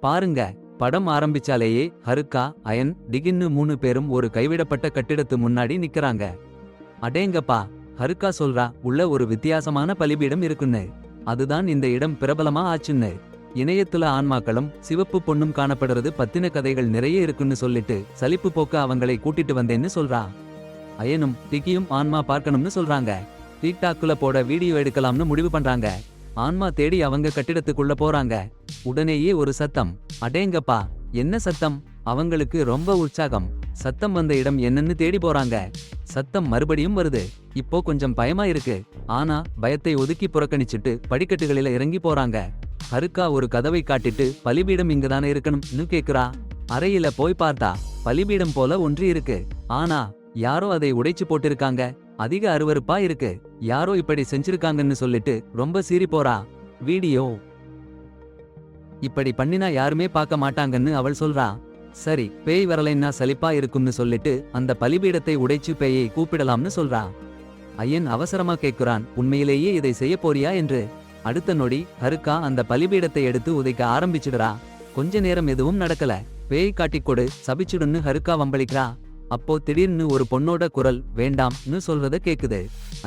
பாருங்க, படம் ஆரம்பிச்சாலேயே ஹருக்கா, அயன், டிகின்னு 3 பேரும் ஒரு கைவிடப்பட்ட கட்டிடத்து முன்னாடி நிக்கறாங்க. அடேங்கப்பா, ஹருக்கா சொல்றா, உள்ள ஒரு வித்தியாசமான பலிபீடம் இருக்குன்னு. அதுதான் இந்த இடம் பிரபலமா ஆச்சுன்னு. இணையத்துல ஆன்மாக்களும் சிவப்பு பொண்ணும் காணப்படுறது பத்தின கதைகள் நிறைய இருக்குன்னு சொல்லிட்டு சலிப்பு போக்க அவங்களை கூட்டிட்டு வந்தேன்னு சொல்றா. அயனும் டிகியும் ஆன்மா பார்க்கணும்னு சொல்றாங்க. டிக்டாக்குல போட வீடியோ எடுக்கலாம்னு முடிவு பண்றாங்க. ஆன்மா தேடி அவங்க கட்டிடத்துக்குள்ள போறாங்க. உடனேயே ஒரு சத்தம். அடேங்கப்பா, என்ன சத்தம்? அவங்களுக்கு ரொம்ப உற்சாகம். சத்தம் வந்த இடம் என்னன்னு தேடி போறாங்க. சத்தம் மறுபடியும் வருது. இப்போ கொஞ்சம் பயமா இருக்கு. ஆனா பயத்தை ஒதுக்கி புறக்கணிச்சிட்டு படிக்கட்டுகளில இறங்கி போறாங்க. ஹருக்கா ஒரு கதவை காட்டிட்டு, பலிபீடம் இங்கதானே இருக்கணும்னு கேக்குறா. அறையில போய் பார்த்தா பலிபீடம் போல ஒன்று இருக்கு. ஆனா யாரோ அதை உடைச்சு போட்டிருக்காங்க. அதிக அருவருப்பா இருக்கு. யாரோ இப்படி செஞ்சிருக்காங்கன்னு சொல்லிட்டு ரொம்ப சீறி போறா. வீடியோ இப்படி பண்ணினா யாருமே பார்க்க மாட்டாங்கன்னு அவள் சொல்றா. சரி, பேய் வரலைன்னா சலிப்பா இருக்கும்னு சொல்லிட்டு அந்த பலிபீடத்தை உடைச்சு பேயை கூப்பிடலாம்னு சொல்றா. ஐயன் அவசரமா கேக்குறான், உண்மையிலேயே இதை செய்ய போறியா என்று. அடுத்த நொடி ஹருக்கா அந்த பலிபீடத்தை எடுத்து உதைக்க ஆரம்பிச்சிடுறா. கொஞ்ச நேரம் எதுவும் நடக்கல. பேய் காட்டிக்கொடு, சபிச்சுடுன்னு ஹருக்கா வம்பளிக்கிறா. அப்போ திடீர்னு ஒரு பொண்ணோட குரல் வேண்டாம்னு சொல்றத கேக்குது.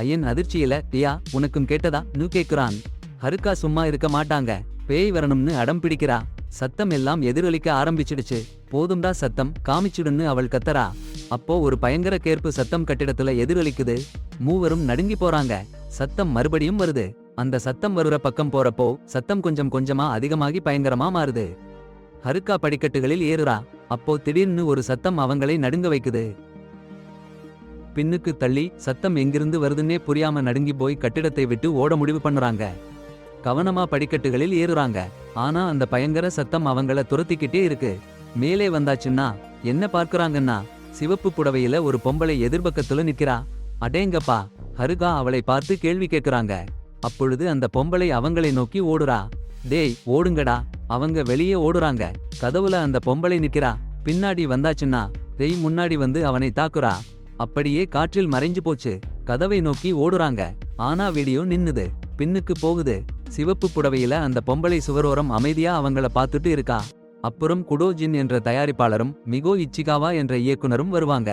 ஐயன் அதிர்ச்சியில, டியா, உனக்கும் கேட்டதான்னு கேக்குறான். ஹருக்கா சும்மா இருக்க மாட்டாங்க. பேய் வரணும்னு அடம் பிடிக்கிறா. சத்தம் எல்லாம் எதிரொலிக்க ஆரம்பிச்சிடுச்சு. போதும்டா சத்தம், காமிச்சுடுன்னு அவள் கத்தரா. அப்போ ஒரு பயங்கர கேர்ப்பு சத்தம் கட்டிடத்துல எதிரொலிக்குது. மூவரும் நடுங்கி போறாங்க. சத்தம் மறுபடியும் வருது. அந்த சத்தம் வருற பக்கம் போறப்போ சத்தம் கொஞ்சம் கொஞ்சமா அதிகமாகி பயங்கரமா மாறுது. ஹருக்கா படிக்கட்டுகளில் ஏறுறா. அப்போ திடீர்னு ஒரு சத்தம் அவங்களை நடுங்க வைக்குது. பின்னுக்கு தள்ளி சத்தம் எங்கிருந்து வருதுன்னே புரியாம நடுங்கி போய் கட்டிடத்தை விட்டு ஓட முடிவு பண்ணுறாங்க. கவனமா படிக்கட்டுகளில் ஏறுறாங்க. ஆனா அந்த பயங்கர சத்தம் அவங்கள துரத்திக்கிட்டே இருக்கு. மேலே வந்தாச்சுன்னா என்ன பார்க்கறாங்கன்னா, சிவப்பு புடவையில ஒரு பொம்பளை எதிர்பக்கத்துல நிக்கிறா. அடேங்கப்பா, ஹருகா அவளை பார்த்து கேள்வி கேக்குறாங்க. அப்பொழுது அந்த பொம்பளை அவங்களை நோக்கி ஓடுறா. டேய், ஓடுங்கடா. அவங்க வெளியே ஓடுறாங்க. கதவுல அந்த பொம்பளை நிக்கிறா. பின்னாடி வந்தாச்சுன்னா டேய் முன்னாடி வந்து அவனை தாக்குறா. அப்படியே காற்றில் மறைஞ்சு போச்சு. கதவை நோக்கி ஓடுறாங்க. ஆனா வீடியோ நின்னுது. பின்னுக்கு போகுது. சிவப்பு புடவையில அந்த பொம்பளை சுவரோரம் அமைதியா அவங்கள பார்த்துட்டு இருக்கா. அப்புறம் குடோ ஜின் என்ற தயாரிப்பாளரும் மிகோ இச்சிகாவா என்ற இயக்குனரும் வருவாங்க.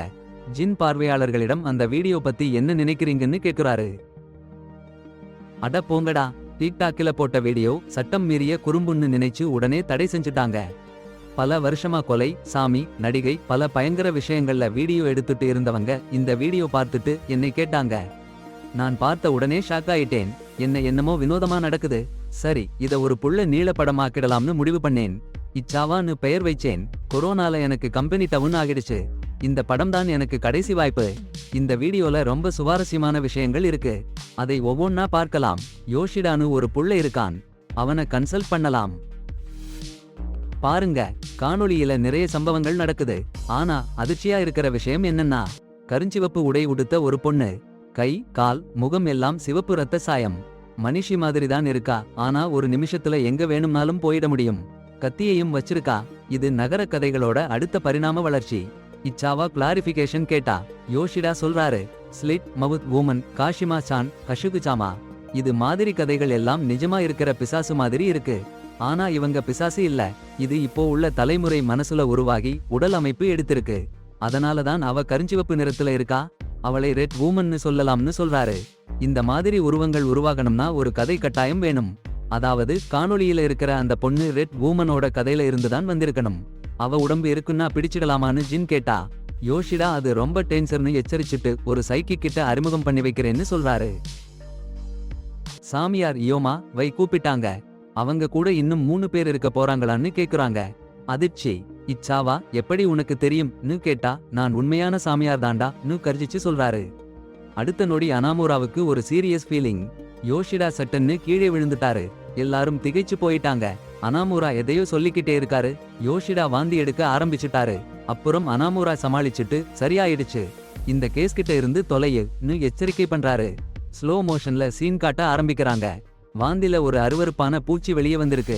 ஜின் பார்வையாளர்களிடம் அந்த வீடியோ பத்தி என்ன நினைக்கிறீங்கன்னு கேக்குறாரு. அட போங்கடா, டிக்டாக்கில போட்ட வீடியோ சட்டம் மீறிய குறும்புன்னு நினைச்சு உடனே தடை செஞ்சுட்டாங்க. பல வருஷமா கொலை, சாமி, நடிகை, பல பயங்கர விஷயங்கள்ல வீடியோ எடுத்துட்டு இருந்தவங்க இந்த வீடியோ பார்த்துட்டு என்னை கேட்டாங்க. நான் பார்த்த உடனே ஷாக் ஆயிட்டேன். என்னமோ வினோதமா நடக்குது. சரி, இத ஒரு புள்ள நீள படமாக்கிடலாம்னு முடிவு பண்ணேன். இச்சாவான்னு பெயர் வைச்சேன். கொரோனால எனக்கு கம்பெனி டவுன் ஆகிடுச்சு. இந்த படம் தான் எனக்கு கடைசி வாய்ப்பு. இந்த வீடியோல ரொம்ப சுவாரஸ்யமான விஷயங்கள் இருக்கு. அதை ஒவ்வொன்னா பார்க்கலாம். யோஷிடானு ஒரு புள்ள இருக்கான். அவனை கன்சல்ட் பண்ணலாம். பாருங்க, காணொளியில நிறைய சம்பவங்கள் நடக்குது. ஆனா அதிர்ச்சியா இருக்கிற விஷயம் என்னன்னா, கருஞ்சிவப்பு உடை உடுத்த ஒரு பொண்ணு. கை, கால், முகம் எல்லாம் சிவப்பு ரத்த சாயம். மனுஷி மாதிரிதான் இருக்கா. ஆனா ஒரு நிமிஷத்துல எங்க வேணும்னாலும் போயிட முடியும். கத்தியையும் வச்சிருக்கா. இது நகர கதைகளோட அடுத்த பரிணாம வளர்ச்சி. இச்சாவா கிளாரிபிகேஷன் கேட்டா. யோஷிடா சொல்றாரு, ஸ்லிட் மவுத் வுமன், காஷிமா சான், கஷுகுசாமா. இது மாதிரி கதைகள் எல்லாம் நிஜமா இருக்கிற பிசாசு மாதிரி இருக்கு. ஆனா இவங்க பிசாசு இல்ல. இது இப்போ உள்ள தலைமுறை மனசுல உருவாகி உடல் அமைப்பு எடுத்திருக்கு. அதனாலதான் அவ கருஞ்சிவப்பு நிறத்துல இருக்கா. அவளை ரெட் வூமன்னு சொல்லலாம்னு சொல்றாரு. இந்த மாதிரி உருவங்கள் உருவாகணும்னா ஒரு கதை கட்டாயம் வேணும். அதாவது காணொளியில இருக்கிற அந்த பொண்ணு ரெட் வூமனோட கதையில இருந்துதான் வந்திருக்கணும். அவ உடம்பு இருக்குன்னா பிடிச்சிடலாமான்னு ஜின் கேட்டா. யோஷிடா அது ரொம்ப டேஞ்சர்னு எச்சரிச்சுட்டு ஒரு சைக்கி கிட்ட அறிமுகம் பண்ணி வைக்கிறேன்னு சொல்றாரு. சாமியார் இயோமா வை கூப்பிட்டாங்க. அவங்க கூட இன்னும் 3 பேர் இருக்க போறாங்களான்னு கேக்குறாங்க. அதிர்ச்சி. இச்சாவா எப்படி உனக்கு தெரியும்னு கேட்டா. நான் உண்மையான சாமியார் தாண்டான்னு கர்ஜிச்சு சொல்றாரு. அடுத்த நொடி அனாமுராவுக்கு ஒரு சீரியஸ் ஃபீலிங். யோஷிடா சட்டன்னு கீழே விழுந்துட்டாரு. எல்லாரும் திகைச்சு போயிட்டாங்க. அனாமுரா எதையோ சொல்லிக்கிட்டே இருக்காரு. யோஷிடா வாந்தி எடுக்க ஆரம்பிச்சுட்டாரு. அப்புறம் அனாமுரா சமாளிச்சுட்டு சரியாயிடுச்சு, இந்த கேஸ் கிட்ட இருந்து தொலையுன்னு எச்சரிக்கை பண்றாரு. ஸ்லோ மோஷன்ல சீன் காட்ட ஆரம்பிக்கிறாங்க. வாந்தில ஒரு அருவருப்பான பூச்சி வெளியே வந்திருக்கு.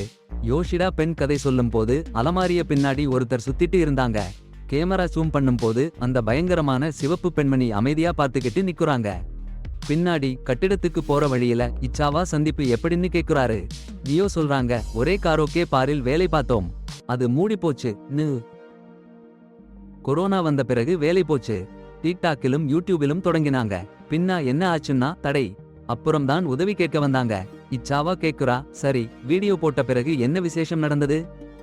யோஷிடா பெண் கதை சொல்லும் போது அலமாரிய பின்னாடி ஒருத்தர் சுத்திட்டு இருந்தாங்க. கேமரா ஜூம் பண்ணும் போது அந்த பயங்கரமான சிவப்பு பெண்மணி அமைதியா பார்த்துக்கிட்டு நிக்குறாங்க. பின்னாடி கட்டிடத்துக்கு போற வழியில இச்சாவா சந்திப்பு எப்படின்னு கேக்குறாரு. ஜியோ சொல்றாங்க, ஒரே காரோக்கே பாரில் வேலை பார்த்தோம். அது மூடி போச்சு. கொரோனா வந்த பிறகு வேலை போச்சு. டிக்டாக்கிலும் யூடியூபிலும் தொடங்கினாங்க. பின்னா என்ன ஆச்சுன்னா தடை. அப்புறம் தான் உதவி கேட்க வந்தாங்க. இச்சாவா கேக்குறா, சரி வீடியோ போட்ட பிறகு என்ன விசேஷம் நடந்தது?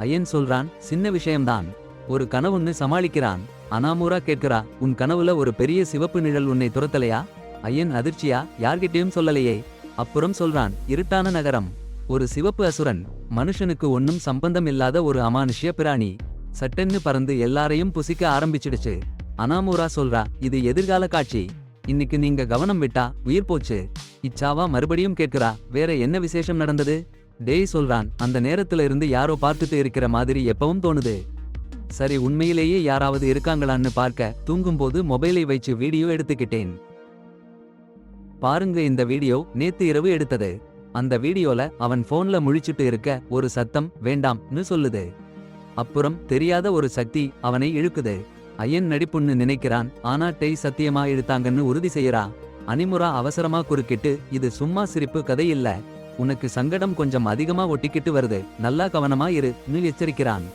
ஐயன் சொல்றான், சின்ன விஷயம்தான். ஒரு கனவுன்னு சமாளிக்கிறான். அனாமூரா கேட்கிறா, உன் கனவுல ஒரு பெரிய சிவப்பு நிழல் உன்னை துரத்தலையா? ஐயன் அதிர்ச்சியா, யார்கிட்டயும் சொல்லலையே. அப்புறம் சொல்றான், இருட்டான நகரம், ஒரு சிவப்பு அசுரன், மனுஷனுக்கு ஒன்னும் சம்பந்தம் இல்லாத ஒரு அமானுஷ்ய பிராணி சட்டென்னு பறந்து எல்லாரையும் புசிக்க ஆரம்பிச்சிடுச்சு. அனாமூரா சொல்றா, இது எதிர்கால காட்சி. இன்னைக்கு நீங்க கவனம் விட்டா உயிர் போச்சு. இச்சாவா மறுபடியும் கேட்கிறா, வேற என்ன விசேஷம் நடந்தது? டேய் சொல்றான், அந்த நேரத்துல இருந்து யாரோ பார்த்துட்டு இருக்கிற மாதிரி எப்பவும் தோணுது. சரி உண்மையிலேயே யாராவது இருக்காங்களான்னு பார்க்க தூங்கும்போது மொபைலை வச்சு வீடியோ எடுத்துக்கிட்டேன். பாருங்க இந்த வீடியோ நேத்து இரவு எடுத்தது. அந்த வீடியோல அவன் போன்ல முழிச்சிட்டு இருக்க ஒரு சத்தம் வேண்டாம்னு சொல்லுது. அப்புறம் தெரியாத ஒரு சக்தி அவனை இழுக்குது. ஐயன் நடிப்புன்னு நினைக்கிறான். ஆனா டெய் சத்தியமா இழுத்தாங்கன்னு உறுதி செய்யறா. அனிமுரா அவசரமா குறுக்கிட்டு, இது சும்மா சிரிப்பு கதை இல்ல, உனக்கு சங்கடம் கொஞ்சம் அதிகமா ஒட்டிக்கிட்டு வருது, நல்லா கவனமா இருன்னு எச்சரிக்கிறான்.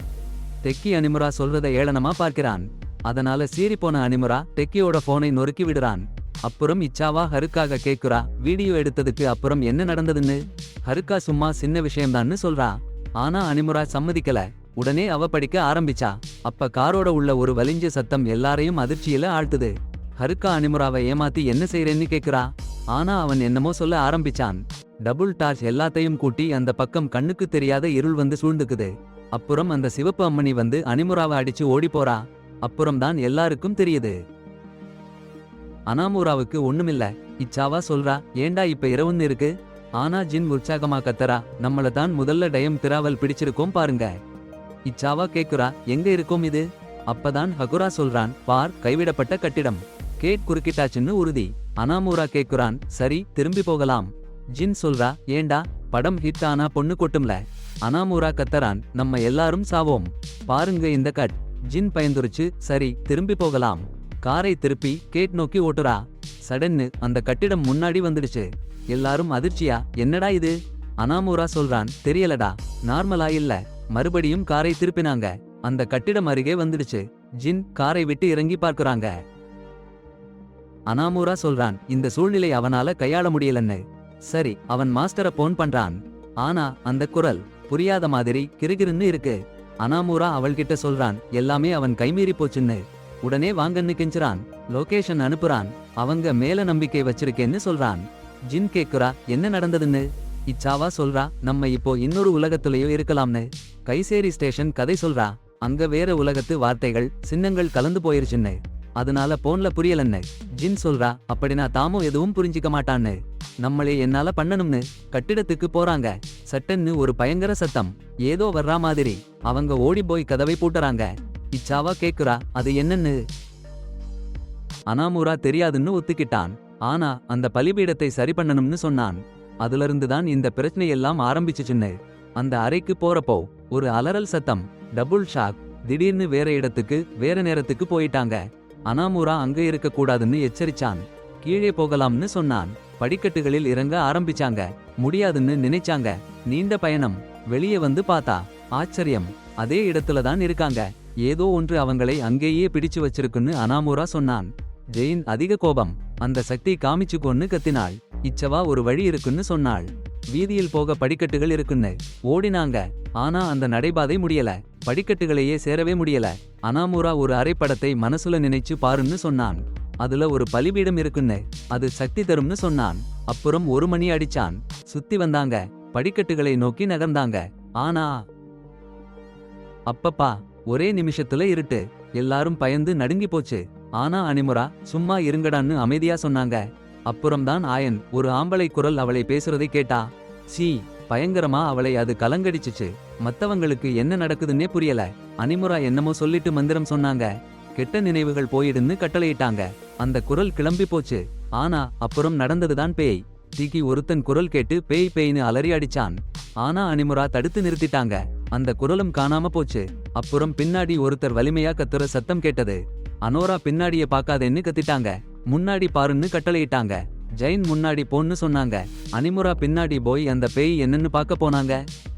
டெக்கி அனிமுரா சொல்றத ஏளனமா பார்க்கிறான். அதனால சீறி போன அனிமுரா டெக்கியோட போனை நொறுக்கி விடுறான். அப்புறம் இச்சாவா ஹருக்காக கேக்குறா, வீடியோ எடுத்ததுக்கு அப்புறம் என்ன நடந்ததுன்னு. ஹருக்கா சும்மா சின்ன விஷயம்தான்னு சொல்றா. ஆனா அனிமுரா சம்மதிக்கல. உடனே அவ படிக்க ஆரம்பிச்சா. அப்ப காரோட உள்ள ஒரு வலிஞ்ச சத்தம் எல்லாரையும் அதிர்ச்சியில ஆழ்த்துது. ஹருக்கா அனிமுராவை ஏமாத்தி என்ன செய்றேன்னு கேக்குறா. ஆனா அவன் என்னமோ சொல்ல ஆரம்பிச்சான். டபுள் டார்ச் எல்லாத்தையும் கூட்டி அந்த பக்கம் கண்ணுக்கு தெரியாத இருள் வந்து சூழ்ந்துக்குது. அப்புறம் அந்த சிவப்பு அம்மணி வந்து அனிமுராவை அடிச்சு ஓடி போறா. அப்புறம் தான் எல்லாருக்கும் தெரியுது. அனாமூராவுக்கு ஒண்ணுமில்ல. இச்சாவா சொல்றா, ஏண்டா இப்ப இரவுன்னு இருக்கு? ஆனா ஜின் உற்சாகமா கத்தரா, நம்மள தான் முதல்ல டயம் திராவல் பிடிச்சிருக்கோம் பாருங்க. இச்சாவா கேக்குறா, எங்க இருக்கும் இது? அப்பதான் ஹகுரா சொல்றான், பார் கைவிடப்பட்ட கட்டிடம். கேட் குறுக்கிட்டாச்சுன்னு உறுதி. அனாமூரா கேக்குறான், சரி திரும்பி போகலாம். ஜின் சொல்றா, ஏண்டா படம் ஹிட் ஆனா பொண்ணு கொட்டும்ல. அனாமூரா கத்தரான், நம்ம எல்லாரும் சாவோம். பாருங்க இந்த கட். ஜின் பயந்துருச்சு, சரி திரும்பி போகலாம். காரை திருப்பி கேட் நோக்கி ஓட்டுறா. சடன்னு அந்த கட்டிடம் முன்னாடி வந்துடுச்சு. எல்லாரும் அதிர்ச்சியா, என்னடா இது? அனாமூரா சொல்றான், தெரியலடா, நார்மலா இல்ல. மறுபடியும் காரை திருப்பினாங்க. அந்த கட்டிடம் அருகே வந்துடுச்சு. ஜின் காரை விட்டு இறங்கி பார்க்கறாங்க. அனாமூரா சொல்றான், இந்த சூழ்நிலை அவனால கையாள முடியலன்னு. சரி அவன் மாஸ்டரை போன் பண்றான். ஆனா அந்த குரல் புரியாத மாதிரி கிறுகிறுன்னு இருக்கு. அனாமூரா அவள்கிட்ட சொல்றான், எல்லாமே அவன் கைமீறி போச்சுன்னு. உடனே வாங்கன்னு கெஞ்சுறான். லொகேஷன் அனுப்புறான். அவங்க மேல நம்பிக்கை வச்சிருக்கேன்னு சொல்றான். ஜின் கேக்குறா, என்ன நடந்ததுன்னு. இச்சாவா சொல்றா, நம்ம இப்போ இன்னொரு உலகத்திலேயோ இருக்கலாம்னு. கைசேரி ஸ்டேஷன் கதை சொல்றா. அங்க வேற உலகத்து வார்த்தைகள் சின்னங்கள் கலந்து போயிருச்சுன்னு. அதனால போன்ல புரியலன்னு. ஜின் சொல்றா, அப்படின்னா தாமும் எதுவும் புரிஞ்சிக்க மாட்டான்னு. நம்மளே என்னால பண்ணணும்னு. கட்டிடத்துக்கு போறாங்க. சட்டன்னு ஒரு பயங்கர சத்தம் ஏதோ வர்றா மாதிரி. அவங்க ஓடி போய் கதவை பூட்டறாங்க. இச்சாவா கேக்குறா, அது என்னன்னு. அனாமூரா தெரியாதுன்னு ஒத்துக்கிட்டான். ஆனா அந்த பலிபீடத்தை சரி பண்ணணும்னு சொன்னான். அதிலிருந்துதான் இந்த பிரச்சனையெல்லாம் ஆரம்பிச்சுச்சுன்னு. அந்த அறைக்கு போறப்போ ஒரு அலறல் சத்தம், டபுள் ஷாக். திடீர்னு வேற இடத்துக்கு வேற நேரத்துக்கு போயிட்டாங்க. அனாமூரா அங்க இருக்க கூடாதுன்னு எச்சரிச்சான். கீழே போகலாம்னு சொன்னான். படிக்கட்டுகளில் இறங்க ஆரம்பிச்சாங்க. முடியாதுன்னு நினைச்சாங்க. நீண்ட பயணம். வெளியே வந்து பார்த்தா ஆச்சரியம், அதே இடத்துலதான் இருக்காங்க. ஏதோ ஒன்று அவங்களை அங்கேயே பிடிச்சு வச்சிருக்குன்னு அனாமூரா சொன்னான். ஜெயின் அதிக கோபம். அந்த சக்தி காமிச்சுக்கொன்னு கத்தினாள். இச்சவா ஒரு வழி இருக்குன்னு சொன்னாள். வீதியில் போக படிக்கட்டுகள் இருக்குன்னு ஓடினாங்க. ஆனா அந்த நடைபாதை முடியல. படிக்கட்டுகளையே சேரவே முடியல. அனாமூரா ஒரு அரைப்படத்தை மனசுல நினைச்சு பாருன்னு சொன்னான். அதுல ஒரு பலிபீடம் இருக்குன்னு, அது சக்தி தரும்னு சொன்னான். அப்புறம் 1 மணி அடிச்சான். சுத்தி வந்தாங்க. படிக்கட்டுகளை நோக்கி நகர்ந்தாங்க. ஆனா அப்பப்பா ஒரே நிமிஷத்துல இருட்டு. எல்லாரும் பயந்து நடுங்கி போச்சு. ஆனா அனிமுரா சும்மா இருங்கடான்னு அமைதியா சொன்னாங்க. அப்புறம்தான் ஆயன் ஒரு ஆம்பளை குரல் அவளை பேசுறதை கேட்டா. சீ, பயங்கரமா அவளை அது கலங்கடிச்சுச்சு. மத்தவங்களுக்கு என்ன நடக்குதுன்னே புரியல. அனிமுரா என்னமோ சொல்லிட்டு மந்திரம் சொன்னாங்க. கெட்ட நினைவுகள் போயிடுன்னு கட்டளையிட்டாங்க. அந்த குரல் கிளம்பி போச்சு. ஆனா அப்புறம் நடந்ததுதான் பேய். தீக்கி ஒருத்தன் குரல் கேட்டு பேய் பேய்னு அலறி அடிச்சான். ஆனா அனிமுரா தடுத்து நிறுத்திட்டாங்க. அந்த குரலும் காணாம போச்சு. அப்புறம் பின்னாடி ஒருத்தர் வலிமையா கத்துற சத்தம் கேட்டது. அனோரா பின்னாடியே பாக்காதேன்னு கத்திட்டாங்க. முன்னாடி பாருன்னு கட்டளையிட்டாங்க. ஜெயின் முன்னாடி போன்னு சொன்னாங்க. அனிமுரா பின்னாடி போய் அந்த பேய் என்னன்னு பார்க்க போனாங்க.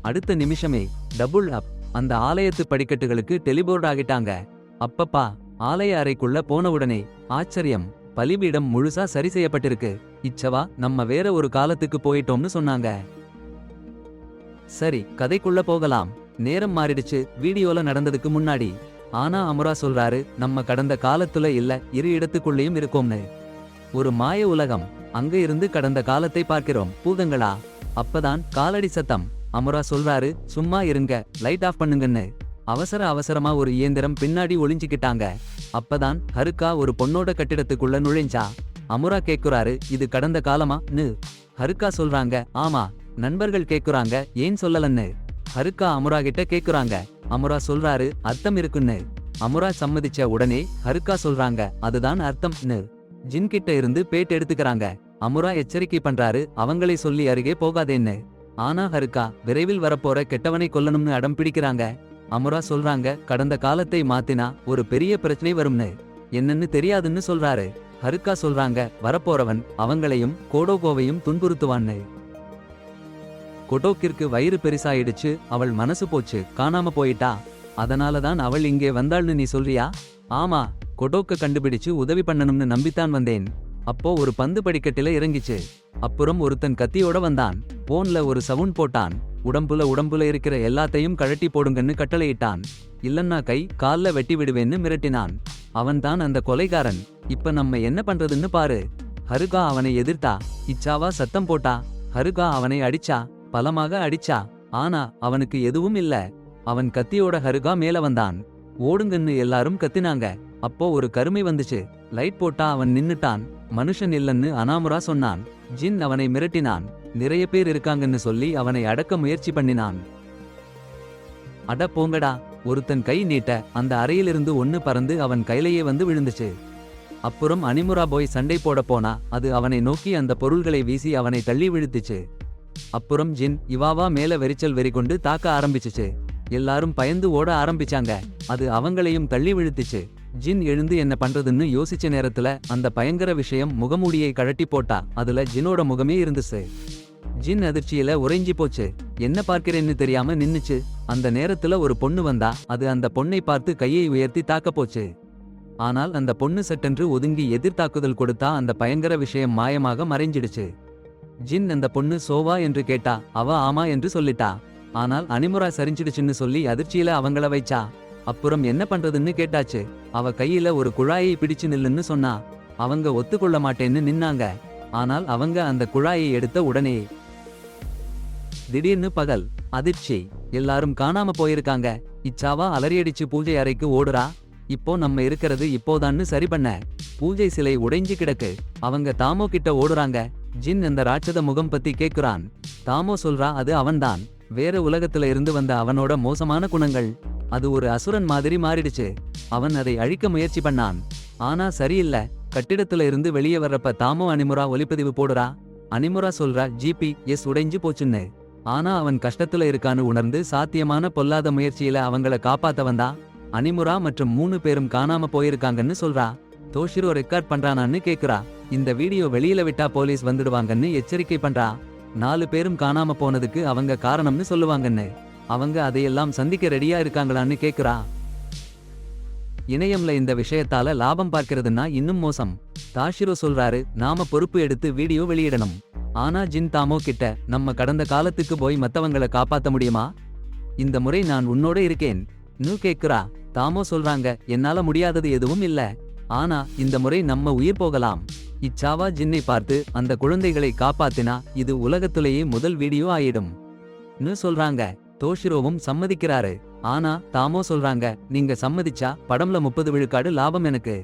அடுத்த நிமிஷமே டபுள் அப். அந்த ஆலயத்து படிக்கட்டுகளுக்கு டெலிபோர்ட் ஆகிட்டாங்க. அப்பப்பா ஆலய அறைக்குள்ள போன உடனே ஆச்சரியம், பலிபீடம் முழுசா சரி செய்யப்பட்டிருக்கு. இச்சவா நம்ம வேற ஒரு காலத்துக்கு போயிட்டோம்னு சொன்னாங்க. சரி, கதைக்குள்ள போகலாம். நேரம் மாறிடுச்சு வீடியோல நடந்ததுக்கு முன்னாடி. ஆனா அமுரா சொல்றாரு, நம்ம கடந்த காலத்துல இல்ல, இரு இடத்துக்குள்ளேயும் இருக்கோம்னு. ஒரு மாய உலகம். அங்க இருந்து கடந்த காலத்தை பார்க்கிறோம். பூதங்களா? அப்பதான் காலடி சத்தம். அமுரா சொல்றாரு, சும்மா இருங்க, லைட் ஆஃப் பண்ணுங்கன்னு. அவசரமா ஒரு இயந்திரம் பின்னாடி ஒளிஞ்சிக்கிட்டாங்க. அப்பதான் ஹருக்கா ஒரு பொண்ணோட கட்டிடத்துக்குள்ள நுழைஞ்சா. அமுரா கேக்குறாரு, இது கடந்த காலமா?ன்னு. ஹருக்கா சொல்றாங்க, ஆமா. நண்பர்கள் கேக்குறாங்க, ஏன் சொல்லலன்னு. ஹருக்கா அமுரா கிட்ட கேக்குறாங்க. அமுரா சொல்றாரு, அர்த்தம் இருக்குன்னு. அமுரா சம்மதிச்ச உடனே ஹருக்கா சொல்றாங்க, அதுதான் அர்த்தம்னு. ஜின் கிட்ட இருந்து பேட் எடுத்துக்கறாங்க. அமுரா எச்சரிக்கை பண்றாரு, அவங்களை சொல்லி அருகே போகாதேன்னு. ஆனா ஹருக்கா விரைவில் வரப்போற கெட்டவனை கொல்லணும்னு அடம் பிடிக்கிறாங்க. அமுரா சொல்றாங்க, கடந்த காலத்தை மாத்தினா ஒரு பெரிய பிரச்சனை வரும்னு. என்னன்னு தெரியாதுன்னு சொல்றாரு. ஹருக்கா சொல்றாங்க, வரப்போறவன் அவங்களையும் கோடோகோவையும் துன்புறுத்துவான்னு. கொடோக்கிற்கு வயிறு பெருசாயிடுச்சு, அவள் மனசு போச்சு, காணாம போயிட்டா. அதனாலதான் அவள் இங்கே வந்தாள்னு நீ சொல்றியா? ஆமா, கொடோக்க கண்டுபிடிச்சு உதவி பண்ணணும்னு நம்பித்தான் வந்தேன். அப்போ ஒரு பந்து படிக்கட்டில இறங்கிச்சு. அப்புறம் ஒருத்தன் கத்தியோட வந்தான். போன்ல ஒரு சவுண்ட் போட்டான். உடம்புல இருக்கிற எல்லாத்தையும் கழட்டி போடுங்கன்னு கட்டளையிட்டான். இல்லன்னா கை கால்ல வெட்டி விடுவேன்னு மிரட்டினான். அவன்தான் அந்த கொலைகாரன். இப்ப நம்ம என்ன பண்றதுன்னு பாரு. ஹருகா அவனை எதிர்த்தா. இச்சாவா சத்தம் போட்டா. ஹருகா அவனை அடிச்சா, பலமாக அடிச்சா. ஆனா அவனுக்கு எதுவும் இல்ல. அவன் கத்தியோட ஹருகா மேல வந்தான். ஓடுங்கன்னு எல்லாரும் கத்தினாங்க. அப்போ ஒரு கருமை வந்துச்சு. லைட் போட்டா அவன் நின்னுட்டான். மனுஷன் இல்லன்னு அனாமுரா சொன்னான். ஜின் அவனை மிரட்டினான். நிறைய பேர் இருக்காங்கன்னு சொல்லி அவனை அடக்க முயற்சி பண்ணினான். அட போங்கடா. ஒருத்தன் கை நீட்ட அந்த அறையிலிருந்து ஒன்னு பறந்து அவன் கையிலேயே வந்து விழுந்துச்சு. அப்புறம் அனிமுரா போய் சண்டை போட போனா அது அவனை நோக்கி அந்த பொருள்களை வீசி அவனை தள்ளி விழுத்துச்சு. அப்புறம் ஜின் இவாவா மேல வெறிச்சல் வெறிகொண்டு தாக்க ஆரம்பிச்சுச்சு. எல்லாரும் பயந்து ஓட ஆரம்பிச்சாங்க. அது அவங்களையும் தள்ளி விழுத்துச்சு. ஜின் எழுந்து என்ன பண்றதுன்னு யோசிச்ச நேரத்துல அந்த பயங்கர விஷயம் முகமூடியை கழட்டி போட்டா. அதுல ஜினோட முகமே இருந்துச்சு. ஜின் அதிர்ச்சியில உறைஞ்சி போச்சு. என்ன பார்க்கிறேன்னு தெரியாம நின்னுச்சு. அந்த நேரத்துல ஒரு பொண்ணு வந்தா. அது அந்த பொண்ணை பார்த்து கையை உயர்த்தி தாக்க போச்சு. ஆனால் அந்த பொண்ணு சட்டென்று ஒதுங்கி எதிர்த்தாக்குதல் கொடுத்தா. அந்த பயங்கர விஷயம் மாயமாக மறைஞ்சிடுச்சு. ஜின் அந்த பொண்ணு சோவா என்று கேட்டா. அவ ஆமா என்று சொல்லிட்டா. ஆனால் அனிமுரா சரிஞ்சிடுச்சுன்னு சொல்லி அதிர்ச்சியில அவங்கள வைச்சா. அப்புறம் என்ன பண்றதுன்னு கேட்டாச்சு. அவ கையில ஒரு குழாயை பிடிச்சு நில்லுன்னு சொன்னா. அவங்க ஒத்துக்கொள்ள மாட்டேன்னு நின்னாங்க. ஆனால் அவங்க அந்த குழாயை எடுத்த உடனே திடீர்னு பகல் அதிர்ச்சி. எல்லாரும் காணாம போயிருக்காங்க. இச்சாவா அலறியடிச்சு பூஜை அறைக்கு ஓடுறா. இப்போ நம்ம இருக்கிறது இப்போதான்னு சரி பண்ண. பூஜை சிலை உடைஞ்சு கிடக்கு. அவங்க தாமோ கிட்ட ஓடுறாங்க. ஜின் அந்த ராட்சத முகம் பத்தி கேக்குறான். தாமோ சொல்றா, அது அவன்தான். வேற உலகத்துல இருந்து வந்த அவனோட மோசமான குணங்கள். அது ஒரு அசுரன் மாதிரி மாறிடுச்சு. அவன் அதை அழிக்க முயற்சி பண்ணான். ஆனா சரியில்ல. கட்டிடத்துல இருந்து வெளியே வர்றப்ப தாமோ அனிமுரா ஒலிப்பதிவு போடுறா. அனிமுரா சொல்றா, ஜிபிஎஸ் உடைஞ்சு போச்சுன்னு. ஆனா அவன் கஷ்டத்துல இருக்கான்னு உணர்ந்து சாத்தியமான பொல்லாத முயற்சியில அவங்கள காப்பாத்த வந்தா. அனிமுரா மற்றும் 3 பேரும் காணாம போயிருக்காங்கன்னு சொல்றா. தோஷிரோ ரெக்கார்ட் பண்றானான்னு கேக்குறா. இந்த வீடியோ வெளியில விட்டா போலீஸ் வந்துடுவாங்கன்னு எச்சரிக்கை பண்றா. 4 பேரும் காணாம போனதுக்கு அவங்க காரணம்னு சொல்லுவாங்கன்னு. அவங்க அதையெல்லாம் சந்திக்க ரெடியா இருக்காங்களான்னு கேக்குறா. இணையம்ல இந்த விஷயத்தால லாபம் பார்க்கிறதுனா இன்னும் மோசம். தாஷிரோ சொல்றாரு, நாம பொறுப்பு எடுத்து வீடியோ வெளியிடணும். ஆனா ஜின் தாமோ கிட்ட, நம்ம கடந்த காலத்துக்கு போய் மத்தவங்களை காப்பாத்த முடியுமா? இந்த முறை நான் உன்னோட இருக்கேன் நு கேக்குறா. தாமோ சொல்றாங்க, என்னால முடியாதது எதுவும் இல்ல. ஆனா இந்த முறை நம்ம உயிர் போகலாம். இச்சாவா ஜின்னை பார்த்து, அந்த குழந்தைகளை காப்பாத்தினா இது உலகத்திலேயே முதல் வீடியோ ஆயிடும் னு சொல்றாங்க. தோஷிரோவும் சம்மதிக்கிறாரு. ஆனா தாமோ சொல்றாங்க, நீங்க சம்மதிச்சா படம்ல 30 விழுக்காடு லாபம் எனக்கு.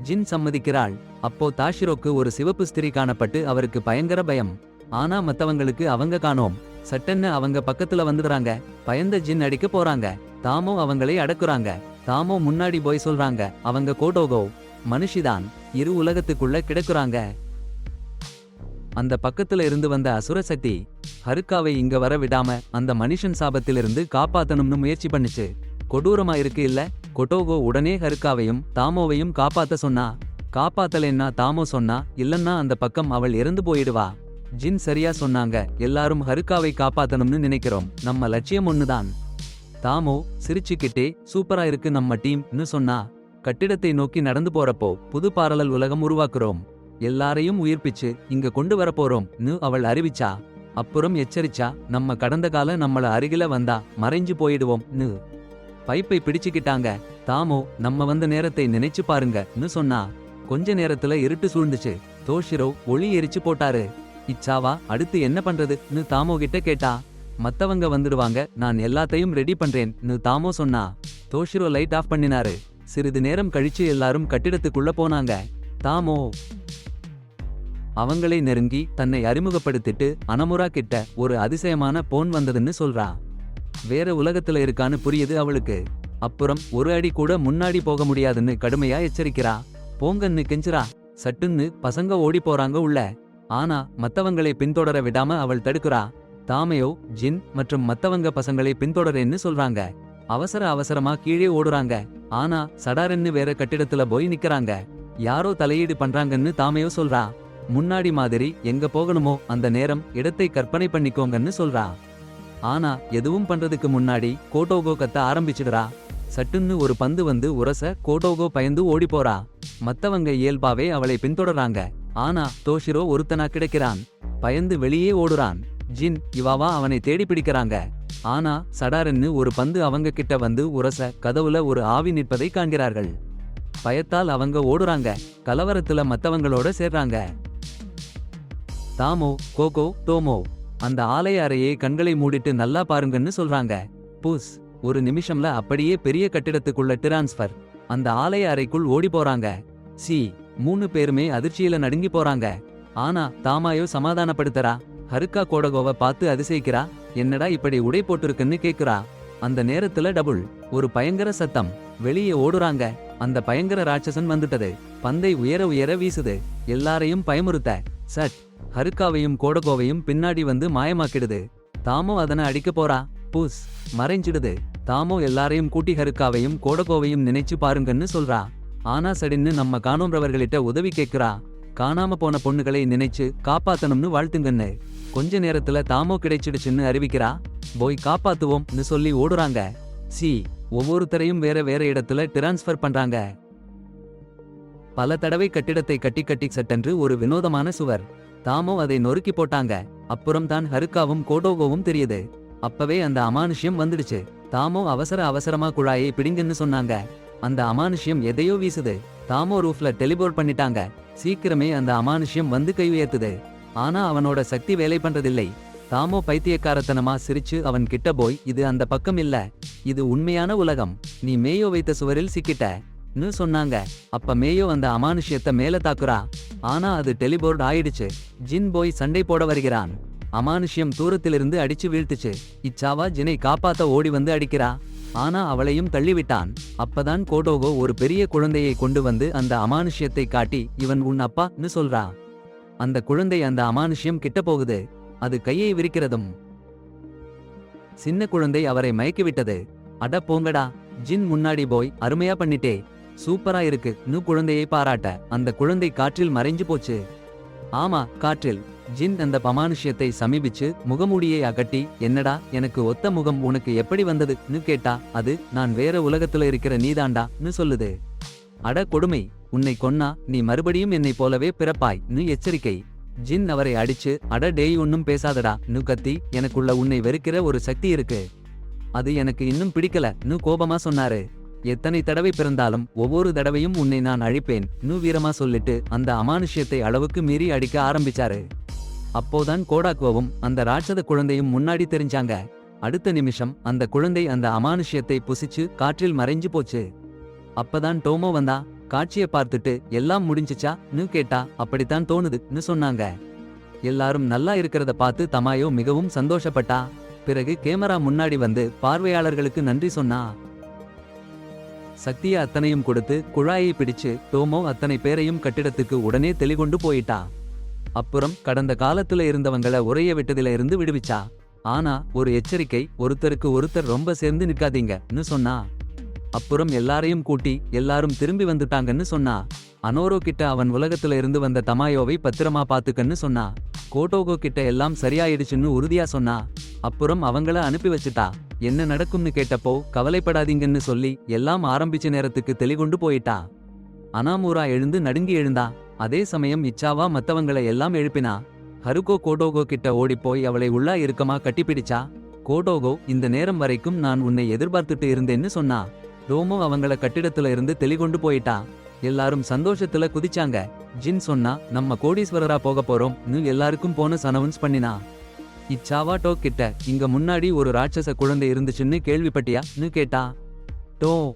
ஜின் சம்மதிக்கிறாள். அப்போ தாஷிரோக்கு ஒரு சிவப்பு ஸ்திரீ காணப்பட்டு அவருக்கு பயங்கர பயம். ஆனா மத்தவங்களுக்கு அவங்க காணோம். சட்டென்னு அவங்க பக்கத்துல வந்துடுறாங்க. பயந்த ஜின் அடிக்க போறாங்க. தாமோ அவங்களை அடக்குறாங்க. தாமோ முன்னாடி போய் சொல்றாங்க, அவங்க கோடோகோ மனுஷிதான். இரு உலகத்துக்குள்ள கிடக்குறாங்க. அந்த பக்கத்துல இருந்து வந்த அசுர சக்தி ஹருக்காவை இங்க வர விடாம அந்த மனுஷன் சாபத்திலிருந்து காப்பாத்தணும்னு முயற்சி பண்ணுச்சு. கொடூரமா இருக்கு இல்ல? கொட்டோகோ உடனே ஹருக்காவையும் தாமோவையும் காப்பாத்த சொன்னா. காப்பாத்தலன்னா தாமோ சொன்னா, இல்லன்னா அந்த பக்கம் அவள் இறந்து போயிடுவா. ஜின் சரியா சொன்னாங்க, எல்லாரும் ஹருக்காவை காப்பாத்தணும்னு நினைக்கிறோம். நம்ம லட்சியம் ஒண்ணுதான். தாமோ சிரிச்சுக்கிட்டே சூப்பரா இருக்கு நம்ம டீம்னு சொன்னா. கட்டிடத்தை நோக்கி நடந்து போறப்போ புது பாரலல் உலகம் உருவாக்குறோம், எல்லாரையும் உயிர்ப்பிச்சு இங்க கொண்டு வரப்போறோம்னு அவள் அறிவிச்சா. அப்புறம் எச்சரிச்சா, நம்ம கடந்த கால நம்மள அருகில வந்தா மறைஞ்சு போயிடுவோம்னு. பைப்பை பிடிச்சுக்கிட்டாங்க. தாமோ நம்ம வந்த நேரத்தை நினைச்சு பாருங்கன்னு சொன்னா. கொஞ்ச நேரத்துல இருட்டு சூழ்ந்துச்சு. தோஷிரோ ஒளி எரிச்சு போட்டாரு. இச்சாவா அடுத்து என்ன பண்றதுன்னு தாமோ கிட்ட கேட்டா. மத்தவங்க வந்துடுவாங்க, நான் எல்லாத்தையும் ரெடி பண்றேன்னு தாமோ சொன்னா. தோஷிரோ லைட் ஆஃப் பண்ணினாரு. சிறிது நேரம் கழிச்சு எல்லாரும் கட்டிடத்துக்குள்ள போனாங்க. தாமோ அவங்களை நெருங்கி தன்னை அறிமுகப்படுத்திட்டு அனமுரா கிட்ட ஒரு அதிசயமான போன் வந்ததுன்னு சொல்றா. வேற உலகத்துல இருக்கான்னு புரியுது அவளுக்கு. அப்புறம் ஒரு அடி கூட முன்னாடி போக முடியாதுன்னு கடுமையா எச்சரிக்கிறா. போங்கன்னு கெஞ்சுறா. சட்டுன்னு பசங்க ஓடி போறாங்க உள்ள. ஆனா மத்தவங்களை பின்தொடர விடாம அவள் தடுக்கிறா. தாமையோ ஜின் மற்றும் மத்தவங்க பசங்களை பின்தொடரேன்னு சொல்றாங்க. அவசர அவசரமா கீழே ஓடுறாங்க. ஆனா சடாரென்னு வேற கட்டிடத்துல போய் நிக்கறாங்க. யாரோ தலையீடு பண்றாங்கன்னு தாமையோ சொல்றா. முன்னாடி மாதிரி எங்க போகணுமோ அந்த நேரம் இடத்தை கற்பனை பண்ணிக்கோங்கன்னு சொல்றா. ஆனா எதுவும் பண்றதுக்கு முன்னாடி கோட்டோகோ கத்த ஆரம்பிச்சிடுறா. சட்டுன்னு ஒரு பந்து வந்து உரச கோட்டோகோ பயந்து ஓடி போறா. மத்தவங்க இயல்பாவே அவளை பின்தொடர்றாங்க. ஆனா தோஷிரோ ஒருத்தனா கிடைக்கிறான். பயந்து வெளியே ஓடுறான். ஜின் இவாவா அவனை தேடி பிடிக்கிறாங்க. ஆனா சடாரென்னு ஒரு பந்து அவங்க கிட்ட வந்து உரச கதவுல ஒரு ஆவி நிற்பதை காண்கிறார்கள். பயத்தால் அவங்க ஓடுறாங்க. கலவரத்துல மத்தவங்களோட சேர்றாங்க. தாமோ கோகோ டோமோ அந்த ஆலய அறையை கண்களை மூடிட்டு நல்லா பாருங்கன்னு சொல்றாங்க. புஸ் ஒரு நிமிஷம்ல அப்படியே பெரிய கட்டிடத்துக்குள்ள டிரான்ஸ்பர். அந்த ஆலய அறைக்குள் ஓடி போறாங்க. சி 3 பேருமே அதிர்ச்சியில நடுங்கி போறாங்க. ஆனா தாமாயோ சமாதானப்படுத்துறா. ஹருக்கா கோடகோவை பார்த்து அதிசயிக்கிறா. என்னடா இப்படி உடை போட்டிருக்குன்னு கேக்குறா. அந்த நேரத்துல டபுள் ஒரு பயங்கர சத்தம். வெளியே ஓடுறாங்க. அந்த பயங்கர ராட்சசன் வந்துட்டது. பந்தை உயர உயர வீசுது. எல்லாரையும் பயமுறுத்த சட் ஹருக்காவையும் கோடகோவையும் பின்னாடி வந்து மாயமாக்கிடுது. தாமோ அதனை அடிக்க போறா. புஸ் மறைஞ்சிடுது. தாமோ எல்லாரையும் கூட்டி ஹருக்காவையும் கோடகோவையும் நினைச்சு பாருங்கன்னு சொல்றா. ஆனா சடின்னு நம்ம காணோம்றவர்களிட்ட உதவி கேக்குறா. காணாம போன பொண்ணுகளை நினைச்சு காப்பாத்தணும்னு வாழ்த்துங்கன்னு. கொஞ்ச நேரத்துல தாமோ கிடைச்சிடுச்சுன்னு அறிவிக்கிறா. போய் காப்பாத்துவோம்னு சொல்லி ஓடுறாங்க. சி ஒவ்வொருத்தரையும் வேற வேற இடத்துல டிரான்ஸ்பர் பண்றாங்க. பல தடவை கட்டிடத்தை கட்டி கட்டி சட்டென்று ஒரு வினோதமான சுவர். தாமோ அதை நொறுக்கி போட்டாங்க. அப்புறம் தான் ஹருக்காவும் கோடோகோவும் தெரியுது. அப்பவே அந்த அமானுஷ்யம் வந்துடுச்சு. தாமோ அவசர அவசரமா குழாயை பிடிங்கன்னு சொன்னாங்க. அந்த அமானுஷ்யம் எதையோ வீசுது. தாமோ ரூஃப்ல டெலிபோர்ட் பண்ணிட்டாங்க. சீக்கிரமே அந்த அமானுஷ்யம் வந்து கை உயர்த்துது. ஆனா அவனோட சக்தி வேலை பண்றதில்லை. தாமோ பைத்தியக்காரத்தனமா சிரிச்சு அவன் கிட்ட போய், இது அந்த பக்கம் இல்ல, இது உண்மையான உலகம், நீ மேயோ வைத்த சுவரில் சிக்கிட்டன்னு சொன்னாங்க. அப்ப மேயோ அந்த அமானுஷ்யத்தை மேல தாக்குறா. ஆனா அது டெலிபோர்ட் ஆயிடுச்சு. ஜின் போய் சண்டை போட வருகிறான். அமானுஷ்யம் தூரத்திலிருந்து அடிச்சு வீழ்த்துச்சு. இச்சாவா ஜினை காப்பாத்த ஓடி வந்து அடிக்கிறா. ஆனா அவளையும் தள்ளிவிட்டான். அப்பதான் கோடோகோ ஒரு பெரிய குழந்தையை கொண்டு வந்து அந்த அமானுஷ்யத்தை காட்டி, இவன் உன் அப்பான்னு சொல்றா. அந்த குழந்தை அந்த அமானுஷ்யம் கிட்ட போகுது. அது கையை விரிக்கிறதும் சின்ன குழந்தை அவரை மயக்கிவிட்டது. அட போங்கடா. ஜின் முன்னாடி போய், அருமையா பண்ணிட்டே, சூப்பரா இருக்குன்னு குழந்தையை பாராட்ட அந்த குழந்தை காற்றில் மறைஞ்சு போச்சு. ஆமா காற்றில். ஜின் அந்த அமானுஷ்யத்தை சமீபிச்சு முகமூடியை அகட்டி, என்னடா எனக்கு ஒத்த முகம் உனக்கு எப்படி வந்ததுன்னு கேட்டா. அது நான் வேற உலகத்துல இருக்கிற நீதாண்டான்னு சொல்லுது. அட கொடுமை, உன்னை கொன்னா நீ மறுபடியும் என்னை போலவே பிறப்பாய்ன்னு எச்சரிக்கை. ஜின் அவரை அடிச்சு, அட டேய் ஒன்னும் பேசாதடான்னு கத்தி, எனக்குள்ள உன்னை வெறுக்கிற ஒரு சக்தி இருக்கு, அது எனக்கு இன்னும் பிடிக்கலன்னு கோபமா சொன்னாரு. எத்தனை தடவை பிறந்தாலும் ஒவ்வொரு தடவையும் உன்னை நான் அழிப்பேன்னு வீரமா சொல்லிட்டு அந்த அமானுஷ்யத்தை அளவுக்கு மீறி அடிக்க ஆரம்பிச்சாரு. அப்போதான் கோடாக்குவும் அந்த ராட்சத குழந்தையும் முன்னாடி தெரிஞ்சாங்க. அடுத்த நிமிஷம் அந்த குழந்தை அந்த அமானுஷ்யத்தை புசிச்சு காற்றில் மறைஞ்சு போச்சு. அப்பதான் டோமோ வந்தா. காட்சியை பார்த்துட்டு, எல்லாம் முடிஞ்சிச்சான்னு கேட்டா. அப்படித்தான் தோணுதுன்னு சொன்னாங்க. எல்லாரும் நல்லா இருக்கிறத பார்த்து தமாயோ மிகவும் சந்தோஷப்பட்டா. பிறகு கேமரா முன்னாடி வந்து பார்வையாளர்களுக்கு நன்றி சொன்னா. சக்தியை அத்தனையும் கொடுத்து குழாயை பிடிச்சு டோமோ அத்தனை பேரையும் கட்டிடத்துக்கு உடனே தெளிகொண்டு போயிட்டா. அப்புறம் கடந்த காலத்துல இருந்தவங்கள உறைய விட்டதில இருந்து விடுவிச்சா. ஆனா ஒரு எச்சரிக்கை, ஒருத்தருக்கு ஒருத்தர் ரொம்ப சேர்ந்து நிற்காதீங்கன்னு சொன்னா. அப்புறம் எல்லாரையும் கூட்டி எல்லாரும் திரும்பி வந்துட்டாங்கன்னு சொன்னா. அனோரோ கிட்ட அவன் உலகத்துல இருந்து வந்த தமாயோவை பத்திரமா பாத்துக்கன்னு சொன்னா. கோட்டோகோ கிட்ட எல்லாம் சரியாயிடுச்சுன்னு உறுதியா சொன்னா. அப்புறம் அவங்கள அனுப்பி வச்சுட்டா. என்ன நடக்கும்னு கேட்டப்போ கவலைப்படாதீங்கன்னு சொல்லி எல்லாம் ஆரம்பிச்ச நேரத்துக்கு தெளிகொண்டு போயிட்டா. அனாமூரா எழுந்து நடுங்கி எழுந்தா. அதே சமயம் இச்சாவா மத்தவங்கள எல்லாம் எழுப்பினா. ஹருகோ கோடோகோ கிட்ட ஓடிப்போய் அவளை உள்ளா இறுக்கமா கட்டிப்பிடிச்சா. கோடோகோ, இந்த நேரம் வரைக்கும் நான் உன்னை எதிர்பார்த்துட்டு இருந்தேன்னு சொன்னா. டோமோ அவங்கள கட்டிடத்துல இருந்து தெளிகொண்டு போயிட்டா. எல்லாரும் சந்தோஷத்துல குதிச்சாங்க. ஜின் சொன்னா, நம்ம கோடீஸ்வரரா போக போறோம்னு எல்லாருக்கும் போனஸ் அனௌன்ஸ் பண்ணினா. இச்சாவா டோ கிட்ட, இங்க முன்னாடி ஒரு ராட்சச குழந்தை இருந்துச்சுன்னு கேள்விப்பட்டியான்னு கேட்டா. டோ